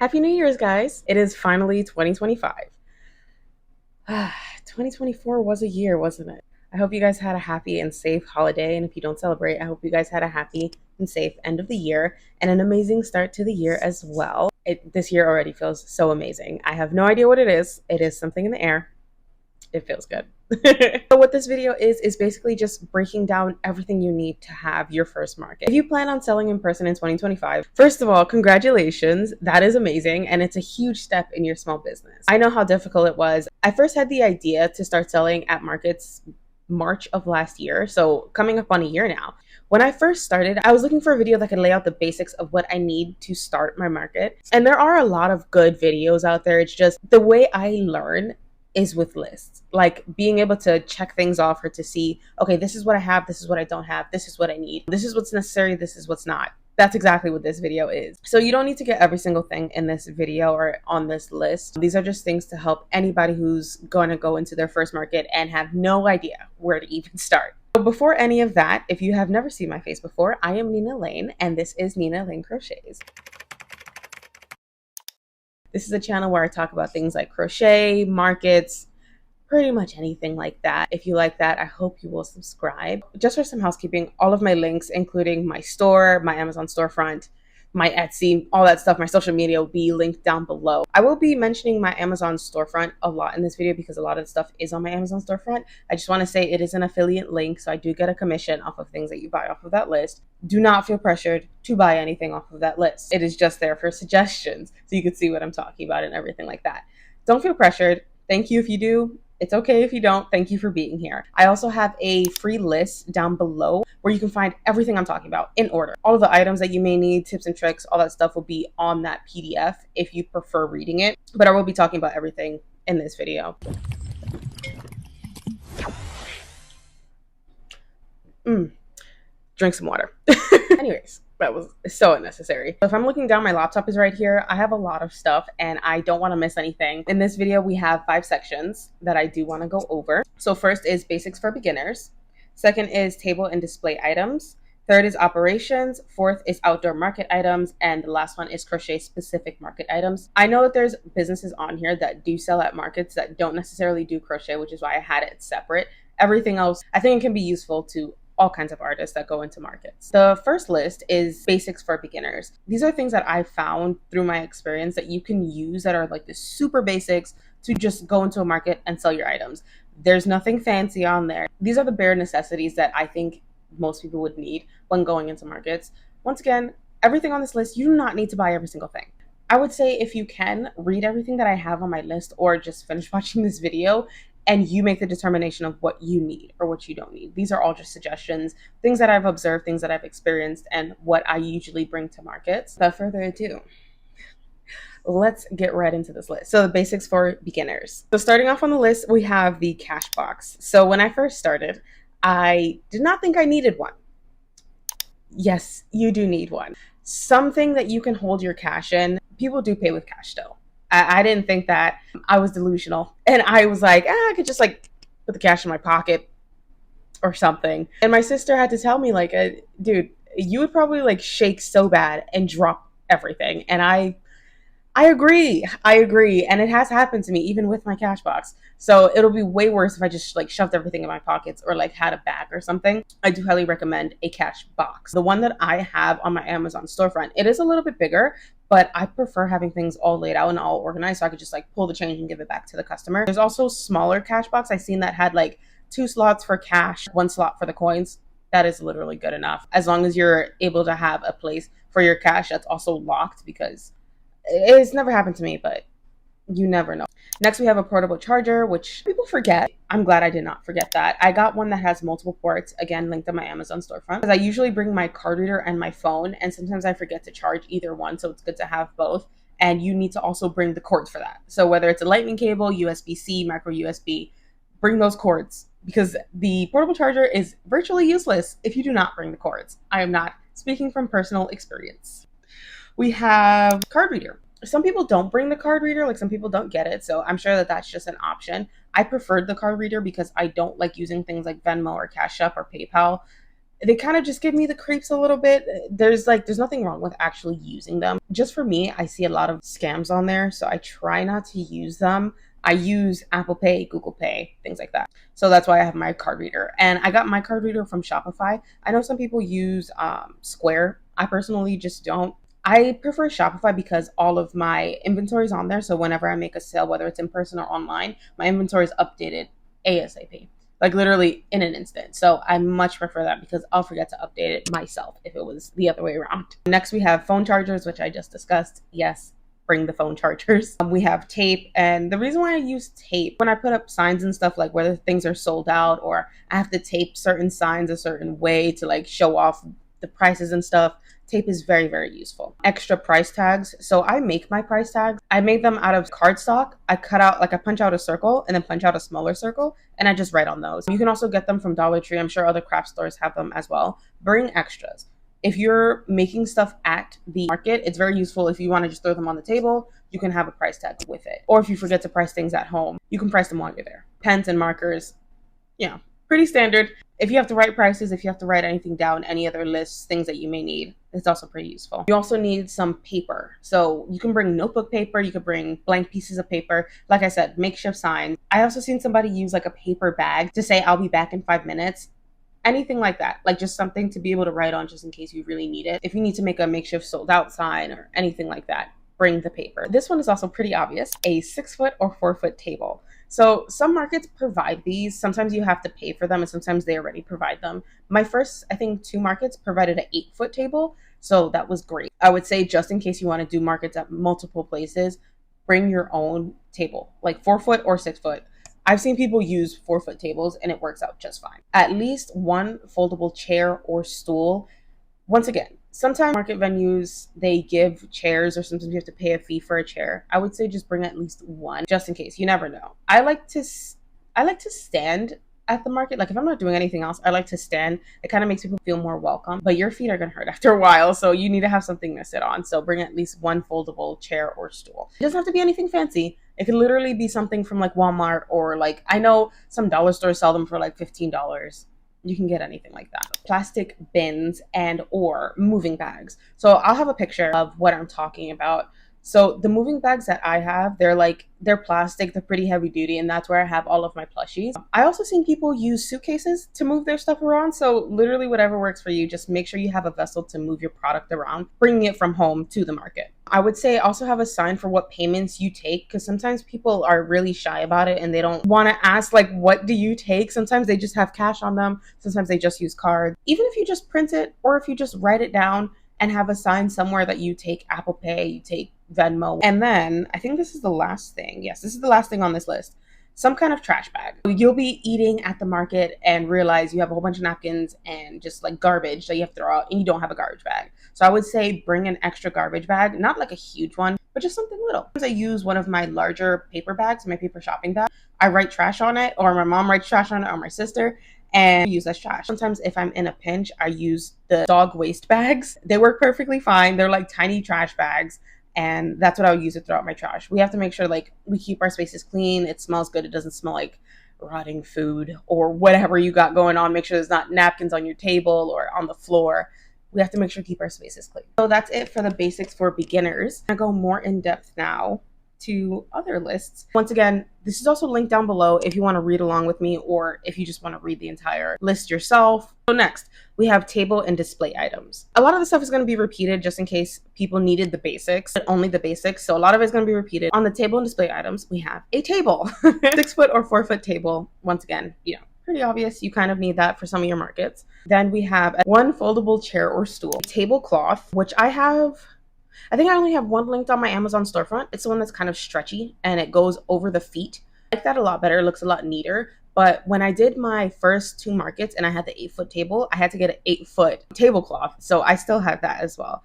Happy New Year's, guys. It is finally 2025. 2024 was a year, wasn't it? I hope you guys had a happy and safe holiday. And if you don't celebrate, I hope you guys had a happy and safe end of the year and an amazing start to the year as well. This year already feels so amazing. I have no idea what it is. It is something in the air. It feels good. So what this video is basically just breaking down everything you need to have your first market. If you plan on selling in person in 2025, first of all, congratulations. That is amazing. And it's a huge step in your small business. I know how difficult it was. I first had the idea to start selling at markets March of last year. So coming up on a year now. When I first started, I was looking for a video that could lay out the basics of what I need to start my market. And there are a lot of good videos out there. It's just the way I learn is with lists, like being able to check things off or to see, okay, this is what I have, this is what I don't have, this is what I need, this is what's necessary, this is what's not. That's exactly what this video is. So you don't need to get every single thing in this video or on this list. These are just things to help anybody who's going to go into their first market and have no idea where to even start. So before any of that, if you have never seen my face before, I am Nina Lane and this is Nina Lane Crochets. This is a channel where I talk about things like crochet, markets, pretty much anything like that. If you like that, I hope you will subscribe. Just for some housekeeping, all of my links, including my store, my Amazon storefront, my Etsy, all that stuff, my social media will be linked down below. I will be mentioning my Amazon storefront a lot in this video because a lot of the stuff is on my Amazon storefront. I just want to say it is an affiliate link, so I do get a commission off of things that you buy off of that list. Do not feel pressured to buy anything off of that list. It is just there for suggestions so you can see what I'm talking about and everything like that. Don't feel pressured. Thank you if you do. It's okay if you don't. Thank you for being here. I also have a free list down below where you can find everything I'm talking about in order. All of the items that you may need, tips and tricks, all that stuff will be on that PDF if you prefer reading it. But I will be talking about everything in this video. Drink some water. Anyways, that was so unnecessary. So if I'm looking down, my laptop is right here. I have a lot of stuff and I don't want to miss anything. In this video, we have 5 sections that I do want to go over. So first is basics for beginners. Second is table and display items. Third is operations. Fourth is outdoor market items. And the last one is crochet specific market items. I know that there's businesses on here that do sell at markets that don't necessarily do crochet, which is why I had it separate. Everything else, I think it can be useful to all kinds of artists that go into markets. The first list is basics for beginners. These are things that I found through my experience that you can use that are like the super basics to just go into a market and sell your items. There's nothing fancy on there. These are the bare necessities that I think most people would need when going into markets. Once again, everything on this list, you do not need to buy every single thing. I would say if you can, read everything that I have on my list or just finish watching this video and you make the determination of what you need or what you don't need. These are all just suggestions, things that I've observed, things that I've experienced, and what I usually bring to markets. Without further ado, let's get right into this list. So the basics for beginners. So starting off on the list, we have the cash box. So when I first started, I did not think I needed one. Yes, you do need one. Something that you can hold your cash in. People do pay with cash still. I didn't think that. I was delusional. And I was like, I could just like put the cash in my pocket or something. And my sister had to tell me like, dude, you would probably like shake so bad and drop everything. And I agree. And it has happened to me even with my cash box. So it'll be way worse if I just like shoved everything in my pockets or like had a bag or something. I do highly recommend a cash box. The one that I have on my Amazon storefront, it is a little bit bigger, but I prefer having things all laid out and all organized so I could just like pull the change and give it back to the customer. There's also smaller cash box. I've seen that had like 2 slots for cash, 1 slot for the coins. That is literally good enough. As long as you're able to have a place for your cash that's also locked, because it's never happened to me, but you never know. Next, we have a portable charger, which people forget. I'm glad I did not forget that. I got one that has multiple ports, again, linked on my Amazon storefront. Because I usually bring my card reader and my phone, and sometimes I forget to charge either one, so it's good to have both. And you need to also bring the cords for that. So whether it's a lightning cable, USB-C, micro USB, bring those cords, because the portable charger is virtually useless if you do not bring the cords. I am not speaking from personal experience. We have card reader. Some people don't bring the card reader, like some people don't get it, so I'm sure that that's just an option. I preferred the card reader because I don't like using things like Venmo or Cash App or PayPal. They kind of just give me the creeps a little bit. There's nothing wrong with actually using them. Just for me, I see a lot of scams on there, so I try not to use them. I use Apple Pay, Google Pay, things like that. So that's why I have my card reader. And I got my card reader from Shopify. I know some people use Square. I personally just don't. I prefer Shopify because all of my inventory is on there. So whenever I make a sale, whether it's in person or online, my inventory is updated ASAP, like literally in an instant. So I much prefer that because I'll forget to update it myself if it was the other way around. Next, we have phone chargers, which I just discussed. Yes, bring the phone chargers. We have tape. And the reason why I use tape, when I put up signs and stuff, like whether things are sold out or I have to tape certain signs a certain way to like show off the prices and stuff, tape is very, very useful. Extra price tags. So I make my price tags. I make them out of cardstock. I punch out a circle and then punch out a smaller circle and I just write on those. You can also get them from Dollar Tree. I'm sure other craft stores have them as well. Bring extras. If you're making stuff at the market, it's very useful. If you want to just throw them on the table, you can have a price tag with it. Or if you forget to price things at home, you can price them while you're there. Pens and markers, pretty standard. If you have to write prices, if you have to write anything down, any other lists, things that you may need, it's also pretty useful. You also need some paper. So you can bring notebook paper, you could bring blank pieces of paper. Like I said, makeshift signs. I also seen somebody use like a paper bag to say, I'll be back in 5 minutes. Anything like that, like just something to be able to write on just in case you really need it. If you need to make a makeshift sold out sign or anything like that, bring the paper. This one is also pretty obvious, a 6-foot or 4-foot table. So some markets provide these. Sometimes you have to pay for them and sometimes they already provide them. My first, I think 2 markets provided an 8-foot table. So that was great. I would say just in case you want to do markets at multiple places, bring your own table, like 4-foot or 6-foot. I've seen people use 4-foot tables and it works out just fine. At least one foldable chair or stool. Once again, sometimes market venues, they give chairs or sometimes you have to pay a fee for a chair. I would say just bring at least one just in case. You never know. I like to stand at the market. Like if I'm not doing anything else, I like to stand. It kind of makes people feel more welcome, but your feet are going to hurt after a while. So you need to have something to sit on. So bring at least one foldable chair or stool. It doesn't have to be anything fancy. It can literally be something from like Walmart or like, I know some dollar stores sell them for like $15. You can get anything like that. Plastic bins and or moving bags. So I'll have a picture of what I'm talking about. So the moving bags that I have, they're plastic, they're pretty heavy duty, and that's where I have all of my plushies. I also seen people use suitcases to move their stuff around. So literally whatever works for you, just make sure you have a vessel to move your product around, bringing it from home to the market. I would say also have a sign for what payments you take, because sometimes people are really shy about it and they don't want to ask like, what do you take? Sometimes they just have cash on them. Sometimes they just use cards. Even if you just print it or if you just write it down and have a sign somewhere that you take Apple Pay, you take Venmo. And then I think this is the last thing. Yes, this is the last thing on this list. Some kind of trash bag. You'll be eating at the market and realize you have a whole bunch of napkins and just like garbage that you have to throw out and you don't have a garbage bag. So I would say bring an extra garbage bag, not like a huge one, but just something little. I use one of my larger paper bags, my paper shopping bag. I write trash on it, or my mom writes trash on it, or my sister, and use as trash. Sometimes if I'm in a pinch, I use the dog waste bags. They work perfectly fine. They're like tiny trash bags. And that's what I would use to throw out my trash. We have to make sure like we keep our spaces clean. It smells good. It doesn't smell like rotting food or whatever you got going on. Make sure there's not napkins on your table or on the floor. We have to make sure to keep our spaces clean. So that's it for the basics for beginners. I'm gonna go more in depth now to other lists. Once again, this is also linked down below if you want to read along with me or if you just want to read the entire list yourself. So next, we have table and display items. A lot of the stuff is going to be repeated just in case people needed the basics, but only the basics. So a lot of it is going to be repeated. On the table and display items, we have a table, 6-foot or 4-foot table. Once again, pretty obvious. You kind of need that for some of your markets. Then we have one foldable chair or stool, tablecloth, which I think I only have one linked on my Amazon storefront. It's the one that's kind of stretchy and it goes over the feet. I like that a lot better. It looks a lot neater. But when I did my first 2 markets and I had the 8-foot table, I had to get an 8-foot tablecloth. So I still have that as well.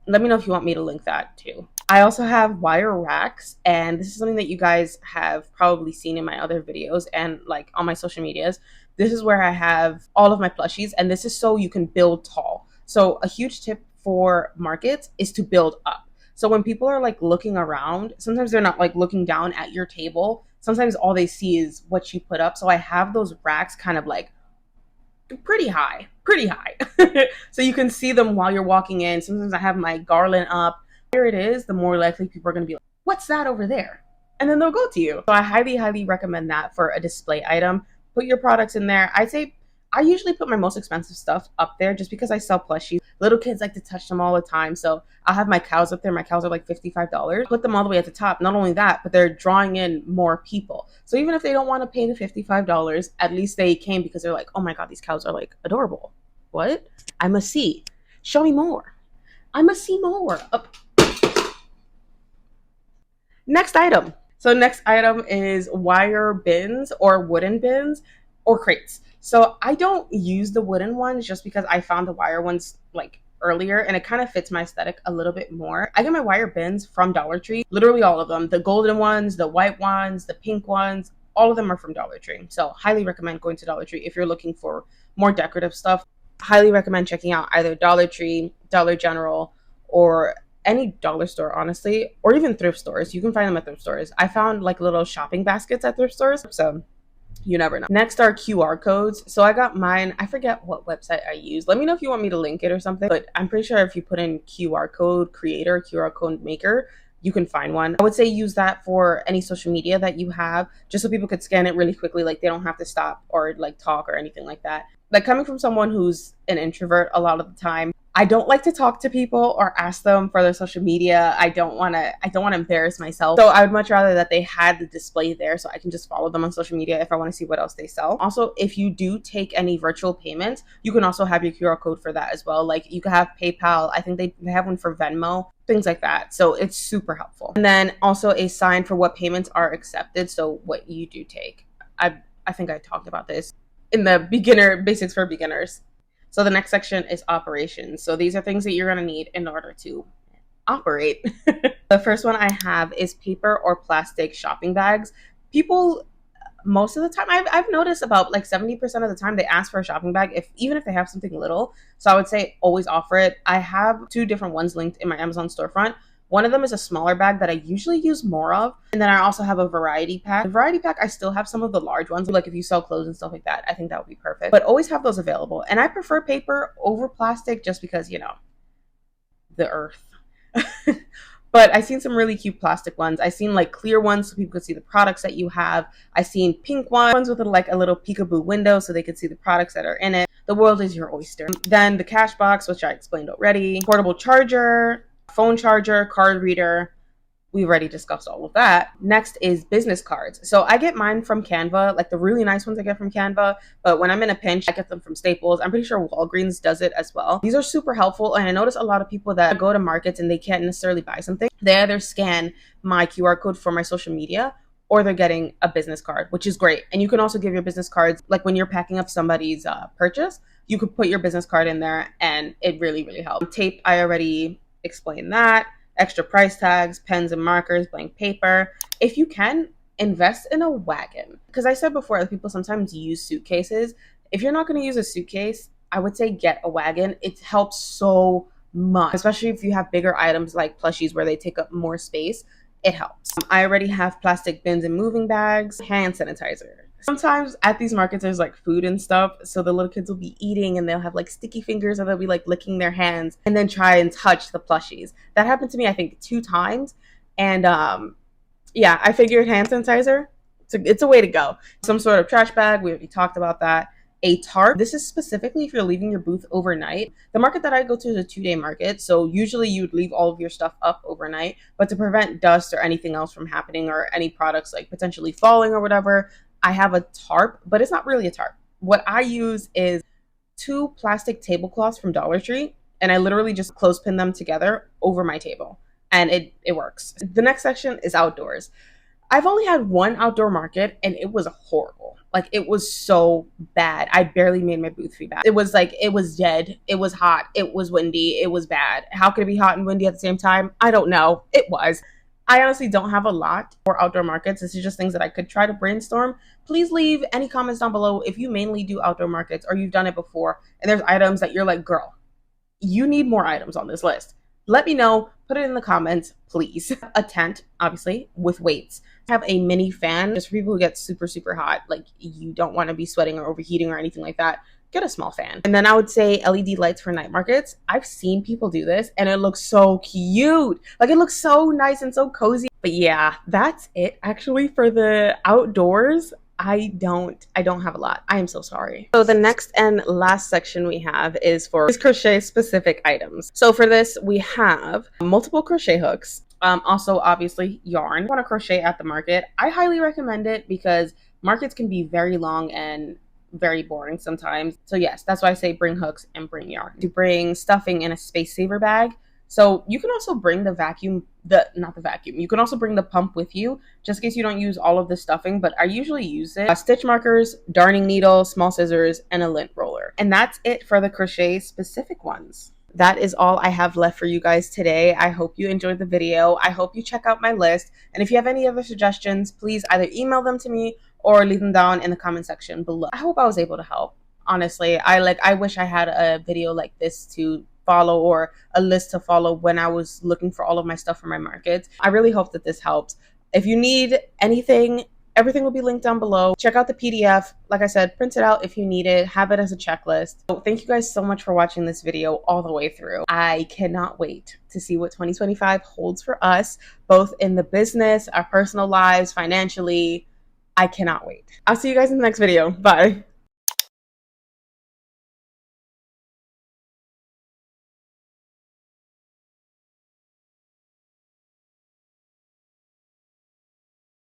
Let me know if you want me to link that too. I also have wire racks, and this is something that you guys have probably seen in my other videos and like on my social medias. This is where I have all of my plushies, and this is so you can build tall. So a huge tip for markets is to build up. So when people are like looking around, sometimes they're not like looking down at your table. Sometimes all they see is what you put up. So I have those racks kind of like pretty high, pretty high. So you can see them while you're walking in. Sometimes I have my garland up. Here it is, the more likely people are going to be like, what's that over there? And then they'll go to you. So I highly, highly recommend that for a display item. Put your products in there. I'd say I usually put my most expensive stuff up there just because I sell plushies. Little kids like to touch them all the time. So I'll have my cows up there. My cows are like $55. Put them all the way at the top. Not only that, but they're drawing in more people. So even if they don't want to pay the $55, at least they came because they're like, oh my God, these cows are like adorable. What? I must see. Show me more. I must see more. Next item. So next item is wire bins or wooden bins or crates. So I don't use the wooden ones just because I found the wire ones like earlier and it kind of fits my aesthetic a little bit more. I get my wire bins from Dollar Tree, literally all of them. The golden ones, the white ones, the pink ones, all of them are from Dollar Tree. So highly recommend going to Dollar Tree if you're looking for more decorative stuff. Highly recommend checking out either Dollar Tree, Dollar General, or any dollar store, honestly, or even thrift stores. You can find them at thrift stores. I found like little shopping baskets at thrift stores. So you never know. Next are QR codes. So I got mine. I forget what website I used. Let me know if you want me to link it or something. But I'm pretty sure if you put in QR code creator, QR code maker, you can find one. I would say use that for any social media that you have, just so people could scan it really quickly. Like they don't have to stop or like talk or anything like that. Like coming from someone who's an introvert a lot of the time, I don't like to talk to people or ask them for their social media. I don't want to embarrass myself. So I would much rather that they had the display there so I can just follow them on social media if I want to see what else they sell. Also, if you do take any virtual payments, you can also have your QR code for that as well. Like you can have PayPal. I think they have one for Venmo, things like that. So it's super helpful. And then also a sign for what payments are accepted. So what you do take. I think I talked about this in the beginner basics for beginners. So the next section is operations. So these are things that you're going to need in order to operate. The first one I have is paper or plastic shopping bags. People, most of the time, I've noticed about like 70% of the time they ask for a shopping bag, even if they have something little. So I would say always offer it. I have two different ones linked in my Amazon storefront. One of them is a smaller bag that I usually use more of. And then I also have a variety pack. The variety pack, I still have some of the large ones. Like if you sell clothes and stuff like that, I think that would be perfect. But always have those available. And I prefer paper over plastic just because, the earth. But I've seen some really cute plastic ones. I've seen like clear ones so people could see the products that you have. I've seen pink ones with like a little peekaboo window so they could see the products that are in it. The world is your oyster. Then the cash box, which I explained already. Portable charger, phone charger, card reader. We've already discussed all of that. Next is business cards. So I get mine from Canva, like the really nice ones I get from Canva. But when I'm in a pinch, I get them from Staples. I'm pretty sure Walgreens does it as well. These are super helpful. And I notice a lot of people that go to markets and they can't necessarily buy something. They either scan my QR code for my social media or they're getting a business card, which is great. And you can also give your business cards, like when you're packing up somebody's purchase, you could put your business card in there and it really, really helps. Tape, I already explained that. Extra price tags, pens and markers, blank paper. If you can, invest in a wagon. Because I said before that people sometimes use suitcases. If you're not going to use a suitcase, I would say get a wagon. It helps so much, especially if you have bigger items like plushies where they take up more space. It helps. I already have plastic bins and moving bags, hand sanitizer. Sometimes at these markets, there's like food and stuff. So the little kids will be eating and they'll have like sticky fingers and they'll be like licking their hands and then try and touch the plushies. That happened to me, I think, 2 times. And yeah, I figured hand sanitizer, it's a way to go. Some sort of trash bag. We already talked about that. A tarp. This is specifically if you're leaving your booth overnight. The market that I go to is a 2-day market. So usually you would leave all of your stuff up overnight. But to prevent dust or anything else from happening or any products like potentially falling or whatever, I have a tarp, but it's not really a tarp. What I use is 2 plastic tablecloths from Dollar Tree, and I literally just clothespin them together over my table, and it works. The next section is outdoors. I've only had one outdoor market, and it was horrible. Like, it was so bad. I barely made my booth fee back. It was like, it was dead. It was hot. It was windy. It was bad. How could it be hot and windy at the same time? I don't know. It was. I honestly don't have a lot for outdoor markets. This is just things that I could try to brainstorm. Please leave any comments down below if you mainly do outdoor markets or you've done it before and there's items that you're like, girl, you need more items on this list. Let me know. Put it in the comments, please. A tent, obviously, with weights. I have a mini fan just for people who get super, super hot. Like you don't want to be sweating or overheating or anything like that. get a small fan. And then I would say LED lights for night markets. I've seen people do this and it looks so cute. Like it looks so nice and so cozy. But yeah, that's it actually for the outdoors. I don't have a lot. I am so sorry. So the next and last section we have is for crochet specific items. So for this, we have multiple crochet hooks. Also, obviously, yarn. If you want to crochet at the market, I highly recommend it because markets can be very long and very boring sometimes. So yes, that's why I say bring hooks and bring yarn. To bring stuffing in a space saver bag. So you can also bring not the vacuum. You can also bring the pump with you just in case you don't use all of the stuffing, but I usually use it. Stitch markers, darning needle, small scissors, and a lint roller. And that's it for the crochet specific ones. That is all I have left for you guys today. I hope you enjoyed the video. I hope you check out my list. And if you have any other suggestions, please either email them to me or leave them down in the comment section below. I hope I was able to help. Honestly, I wish I had a video like this to follow or a list to follow when I was looking for all of my stuff for my markets. I really hope that this helps. If you need anything, everything will be linked down below. Check out the PDF. Like I said, print it out if you need it. Have it as a checklist. So thank you guys so much for watching this video all the way through. I cannot wait to see what 2025 holds for us, both in the business, our personal lives, financially. I cannot wait. I'll see you guys in the next video. Bye.